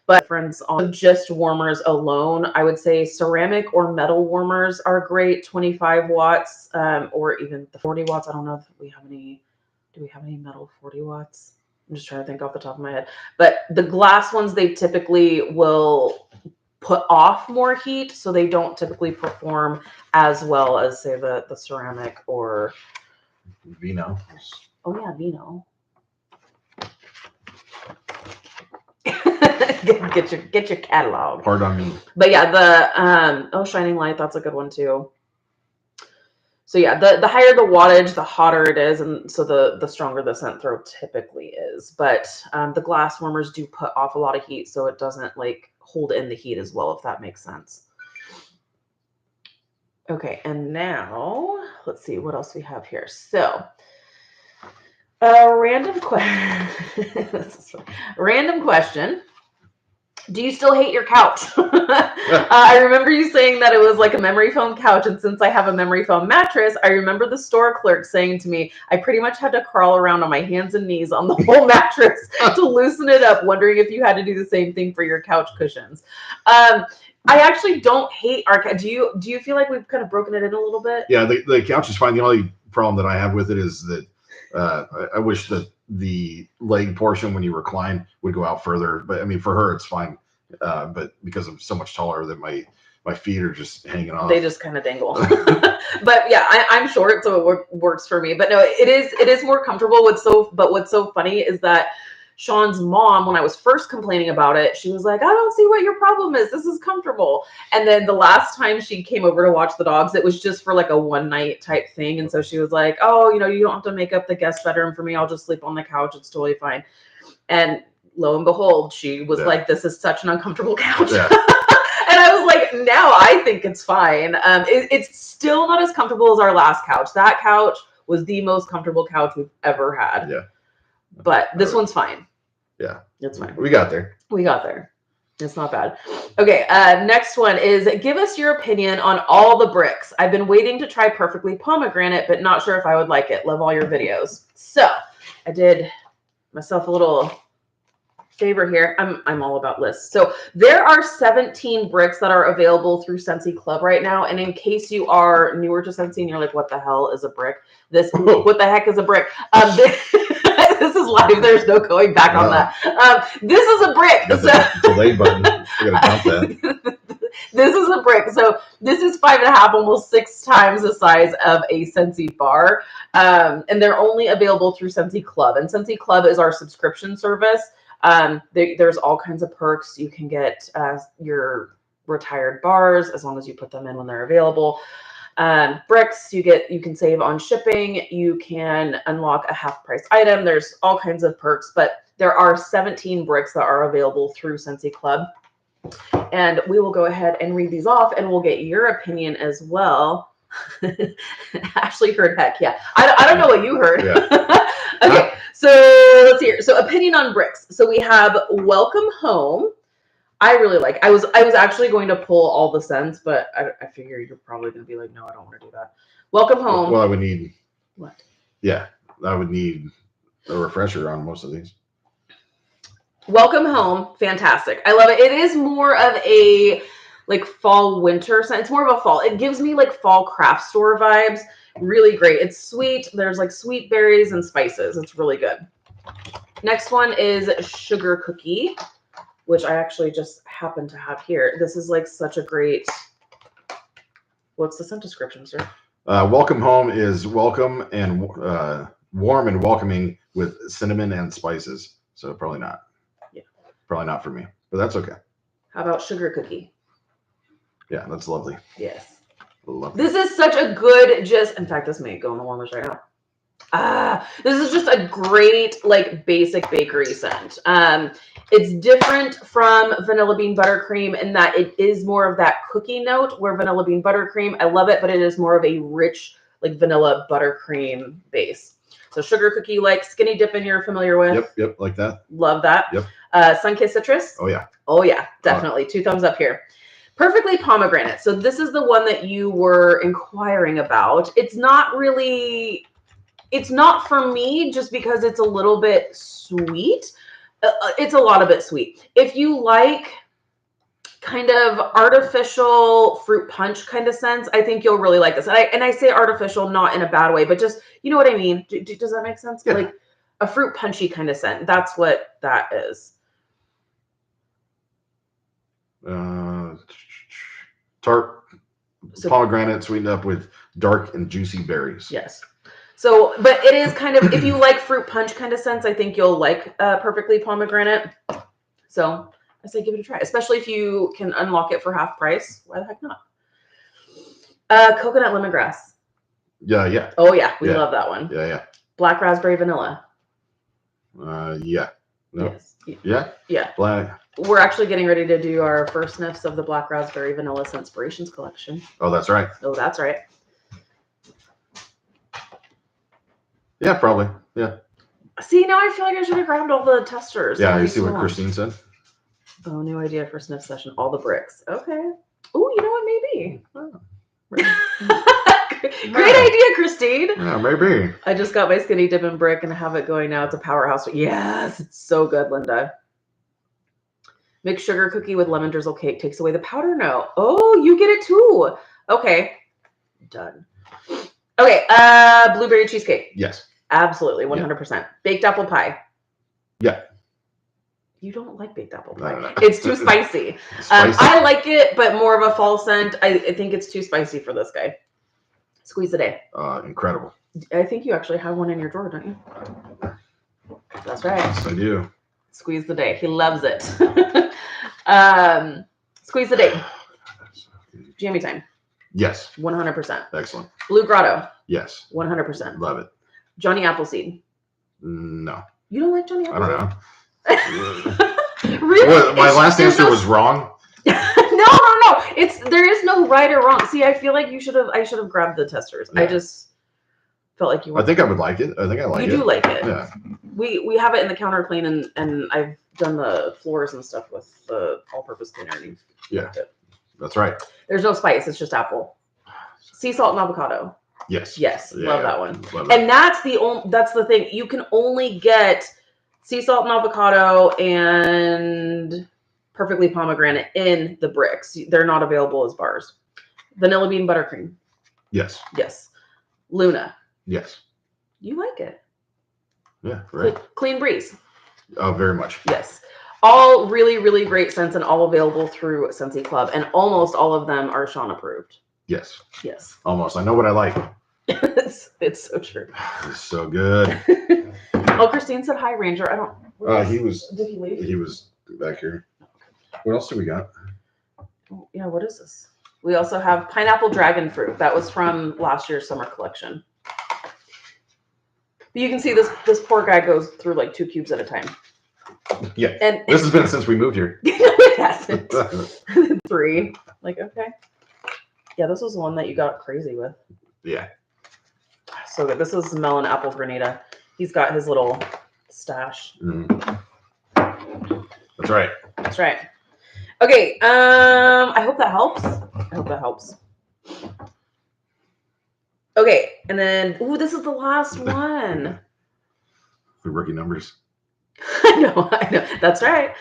But difference on just warmers alone, I would say ceramic or metal warmers are great, 25 watts, or even the 40 watts. I don't know if we have any. Do we have any metal 40 watts? I'm just trying to think off the top of my head. But the glass ones, they typically will put off more heat, so they don't typically perform as well as, say, the ceramic or Vino. Oh yeah, Vino. get your catalog. Hard on me. But yeah, the Shining Light, that's a good one too. So yeah, the higher the wattage, the hotter it is, and so the stronger the scent throw typically is. But the glass warmers do put off a lot of heat, so it doesn't like hold in the heat as well, if that makes sense. Okay, and now let's see what else we have here. So random question. Do you still hate your couch? I remember you saying that it was like a memory foam couch, and since I have a memory foam mattress, I remember the store clerk saying to me, I pretty much had to crawl around on my hands and knees on the whole mattress to loosen it up, wondering if you had to do the same thing for your couch cushions. I actually don't hate our couch. Do you feel like we've kind of broken it in a little bit? Yeah, the couch is fine. The only problem that I have with it is that I wish that the leg portion when you recline would go out further. But I mean, for her, it's fine. But because I'm so much taller that my feet are just hanging off. They just kind of dangle. But yeah, I'm short, so it works for me. But no, it is more comfortable. But what's so funny is that Shawn's mom, when I was first complaining about it, she was like, I don't see what your problem is. This is comfortable. And then the last time she came over to watch the dogs, it was just for like a one night type thing. And so she was like, oh, you don't have to make up the guest bedroom for me. I'll just sleep on the couch. It's totally fine. And lo and behold, she was like, this is such an uncomfortable couch. Yeah. And I was like, now I think it's fine. It's still not as comfortable as our last couch. That couch was the most comfortable couch we've ever had. Yeah. But this one's fine. Yeah. It's fine. We got there. It's not bad. Okay, next one is, give us your opinion on all the bricks. I've been waiting to try Perfectly Pomegranate, but not sure if I would like it. Love all your videos. So I did myself a little favor here. I'm all about lists. So there are 17 bricks that are available through Sensei Club right now. And in case you are newer to Sensei and you're like, what the hell is a brick? What the heck is a brick? This is live. There's no going back on that. This is a brick. Delay button. I gotta count that. This is a brick. So this is 5.5, almost 6 times the size of a Sensei bar. And they're only available through Sensei Club. And Sensei Club is our subscription service. There's all kinds of perks. You can get your retired bars as long as you put them in when they're available. Bricks, you can save on shipping. You can unlock a half-price item. There's all kinds of perks, but there are 17 bricks that are available through Sensei Club. And we will go ahead and read these off, and we'll get your opinion as well. Ashley heard heck, yeah. I don't know what you heard. Yeah. Okay, so let's hear. So opinion on bricks. So we have Welcome Home. I really like. I was actually going to pull all the scents, but I figure you're probably going to be like, no, I don't want to do that. Welcome Home. Well, I would need. What? Yeah, I would need a refresher on most of these. Welcome Home, fantastic. I love it. It is more of a like fall winter scent. It's more of a fall. It gives me like fall craft store vibes. Really great. It's sweet. There's like sweet berries and spices. It's really good. Next one is Sugar Cookie, which I actually just happen to have here. This is like such a great. What's the scent description, sir? Welcome Home is welcome and warm and welcoming with cinnamon and spices. So probably not. Yeah. Probably not for me, but that's okay. How about Sugar Cookie? Yeah, that's lovely. Yes. Love This is such a good, in fact, this may go in the warmers right now. This is just a great, like, basic bakery scent. It's different from vanilla bean buttercream in that it is more of that cookie note, where vanilla bean buttercream, I love it, but it is more of a rich, like, vanilla buttercream base. So sugar cookie, like skinny dipping, you're familiar with. Yep, like that. Love that. Yep. Sun-kissed citrus. Oh yeah, definitely. 2 thumbs up here. Perfectly pomegranate. So this is the one that you were inquiring about. It's not for me just because it's a little bit sweet. It's a lot of it sweet. If you like kind of artificial fruit punch kind of scents, I think you'll really like this. And I say artificial not in a bad way, but just, you know what I mean? Does that make sense? Yeah. Like a fruit punchy kind of scent. That's what that is. Tart pomegranate sweetened up with dark and juicy berries. Yes. So, but it is kind of, if you like fruit punch kind of scents, I think you'll like Perfectly Pomegranate. So I say give it a try, especially if you can unlock it for half price. Why the heck not? Coconut lemongrass. Yeah. Oh yeah, we love that one. Yeah. Black raspberry vanilla. Yeah. No. Yes. Yeah. Black. We're actually getting ready to do our first sniffs of the Black Raspberry Vanilla Scenspirations collection. Oh, that's right. Yeah, probably. Yeah. See, now I feel like I should have grabbed all the testers. Yeah, you see what Christine said? Oh, new idea for Sniff Session. All the bricks. Okay. Oh, you know what? Maybe. Oh. Great idea, Christine. Yeah, maybe. I just got my skinny dipping brick and have it going now. It's a powerhouse. Yes, it's so good, Linda. Mixed sugar cookie with lemon drizzle cake takes away the powder note. Oh, you get it too. Okay. Done. Okay. Blueberry cheesecake. Yes. Absolutely. 100%. Yeah. Baked apple pie. Yeah. You don't like baked apple pie. No. It's too spicy. I like it, but more of a fall scent. I think it's too spicy for this guy. Squeeze a day. Incredible. I think you actually have one in your drawer, don't you? That's right. Yes, I do. Squeeze the day. He loves it. Squeeze the day. Jammy time. Yes. 100%. Excellent. Blue Grotto. Yes. 100%. Love it. Johnny Appleseed. No. You don't like Johnny Appleseed? I don't know. Really? Well, my last answer was wrong. No. There is no right or wrong. See, I feel like I should have grabbed the testers. Yeah. I just felt like you were. I think I would like it. I think I like it. You do like it. Yeah. We have it in the counter clean and I've done the floors and stuff with the all-purpose cleaner. And yeah. That's right. There's no spice. It's just apple. Sea salt and avocado. Yes. Yes. Yeah, love that one. Love that. And that's the thing. You can only get sea salt and avocado and Perfectly Pomegranate in the bricks. They're not available as bars. Vanilla bean buttercream. Yes. Yes. Luna. Yes. You like it. Yeah, right. Clean breeze. Oh, very much. Yes. All really, really great scents and all available through Sensei Club. And almost all of them are Shawn approved. Yes. Yes. Almost. I know what I like. It's so true. It's so good. Oh, Christine said hi, Ranger. I don't. Did he leave? He was back here. What else do we got? Oh, yeah, what is this? We also have pineapple dragon fruit. That was from last year's summer collection. But you can see this poor guy goes through like 2 cubes at a time. Yeah. And this has been since we moved here. It hasn't. 3. Like, okay. Yeah, this was the one that you got crazy with. Yeah. So good. This is melon apple granita. He's got his little stash. Mm. That's right. That's right. Okay. I hope that helps. Okay, and then this is the last one. The rookie numbers. I know. That's right.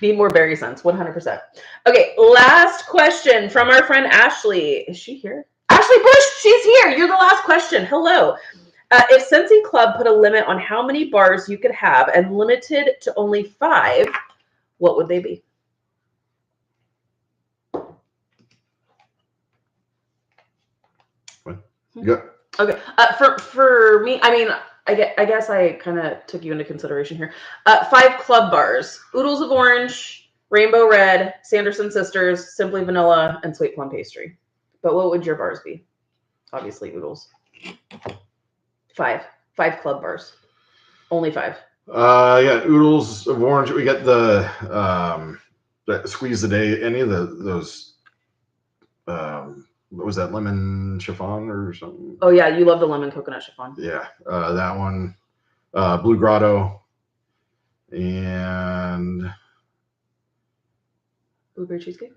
Need more berry scents, 100%. Okay, last question from our friend Ashley. Is she here? Ashley Bush, she's here. You're the last question. Hello. If Sensei Club put a limit on how many bars you could have and limited to only 5, what would they be? What? Yeah. Okay. For me, I mean, I guess I kind of took you into consideration here. 5 club bars: Oodles of Orange, Rainbow Red, Sanderson Sisters, Simply Vanilla, and Sweet Plum Pastry. But what would your bars be? Obviously, oodles. 5 club bars. Only 5. Yeah, oodles of orange. We got the squeeze a day. Any of those. What was that, lemon chiffon or something? Oh yeah, you love the lemon coconut chiffon. Yeah, that one. Blue Grotto and Blueberry cheesecake.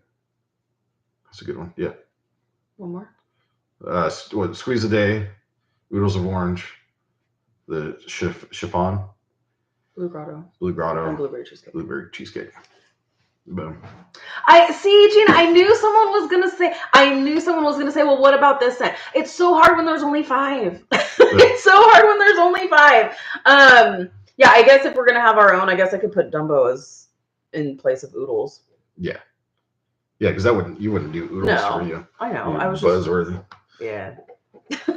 that's a good one. Yeah. One more. Squeeze a day, oodles of orange, the chiffon, Blue Grotto, and blueberry cheesecake. Boom. I see, Gina. I knew someone was gonna say. Well, what about this then? It's so hard when there's only 5. It's so hard when there's only 5. Yeah. I guess if we're gonna have our own, I guess I could put Dumbo as in place of oodles. Yeah. Yeah, because you wouldn't do oodles for you. I know. You're I was buzzworthy. Yeah.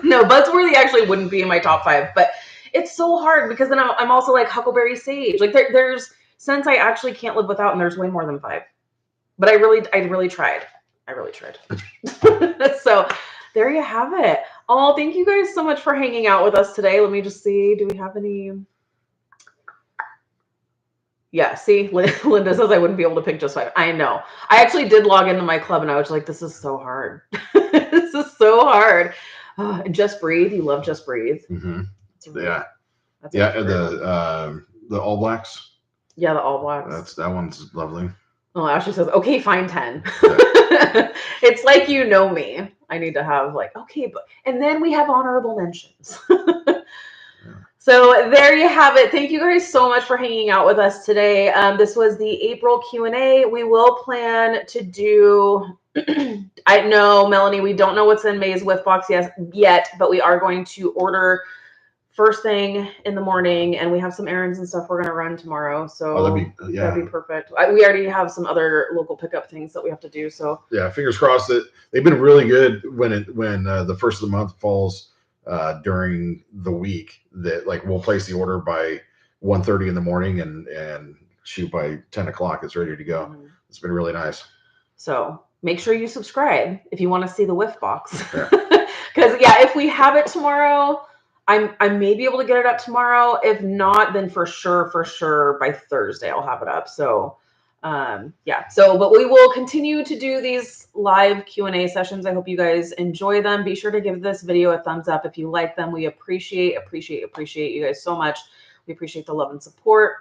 No, Buzzworthy actually wouldn't be in my top 5, but it's so hard because then I'm also like Huckleberry Sage. Like there's scents I actually can't live without, and there's way more than 5. But I really tried. So there you have it. Oh, thank you guys so much for hanging out with us today. Let me just see. Do we have any? Yeah, see, Linda says I wouldn't be able to pick just 5. I know. I actually did log into my club and I was like, this is so hard. This is so hard. Just Breathe. You love Just Breathe. Mm-hmm. Yeah. The All Blacks. Yeah, the All Blacks. That one's lovely. Oh, Ashley says, okay, fine, 10. Yeah. It's like, you know me. I need to have like, okay, but, and then we have honorable mentions. So there you have it. Thank you guys so much for hanging out with us today. This was the April Q&A. We will plan to do, I know, Melanie, we don't know what's in May's Whiff Box yet, but we are going to order first thing in the morning, and we have some errands and stuff we're going to run tomorrow. So that'd be perfect. We already have some other local pickup things that we have to do. So yeah, fingers crossed that they've been really good when the first of the month falls during the week, that like we'll place the order by 1:30 in the morning and shoot by 10 o'clock. It's ready to go. Mm-hmm. It's been really nice. So make sure you subscribe if you want to see the Whiff Box. Because if we have it tomorrow, I may be able to get it up tomorrow. If not, then for sure by Thursday I'll have it up. So but we will continue to do these live Q&A sessions. I hope you guys enjoy them. Be sure to give this video a thumbs up if you like them. We appreciate you guys so much. We appreciate the love and support.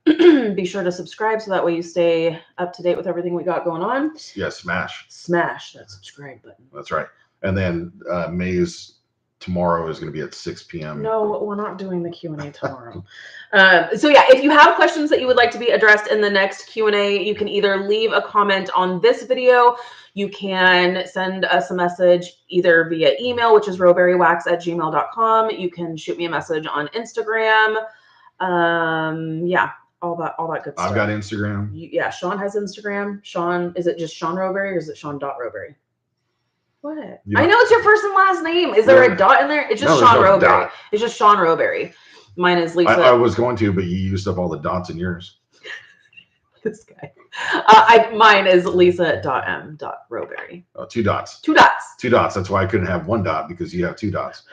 Be sure to subscribe so that way you stay up to date with everything we got going on. Yeah, smash that subscribe button. That's right. And then May's tomorrow is going to be at 6 p.m. No, we're not doing the Q&A tomorrow. If you have questions that you would like to be addressed in the next Q&A, you can either leave a comment on this video. You can send us a message either via email, which is rowberrywax@gmail.com. You can shoot me a message on Instagram. All that good stuff. I've got Instagram. Shawn has Instagram. Shawn, is it just Shawn Rowberry or is it Shawn.Rowberry? What? I know it's your first and last name. Is there a dot in there? It's just Shawn Rowberry. It's just Shawn Rowberry. Mine is Lisa. I was going to, but you used up all the dots in yours. This guy. Mine is Lisa.m.Rowberry. Oh, 2 dots. 2 dots. 2 dots. That's why I couldn't have 1 dot, because you have 2 dots.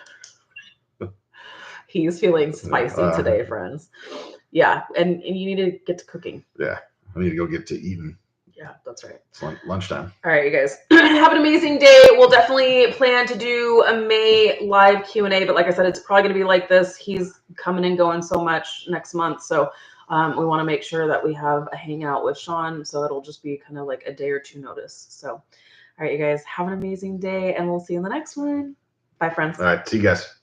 He's feeling spicy today, friends. Yeah, and you need to get to cooking. Yeah, I need to go get to eating. Yeah, that's right. It's lunchtime. All right, you guys. Have an amazing day. We'll definitely plan to do a May live Q&A, but like I said, it's probably going to be like this. He's coming and going so much next month, so we want to make sure that we have a hangout with Shawn, so it'll just be kind of like a day or 2 notice. So, all right, you guys, have an amazing day, and we'll see you in the next one. Bye, friends. All right, see you guys.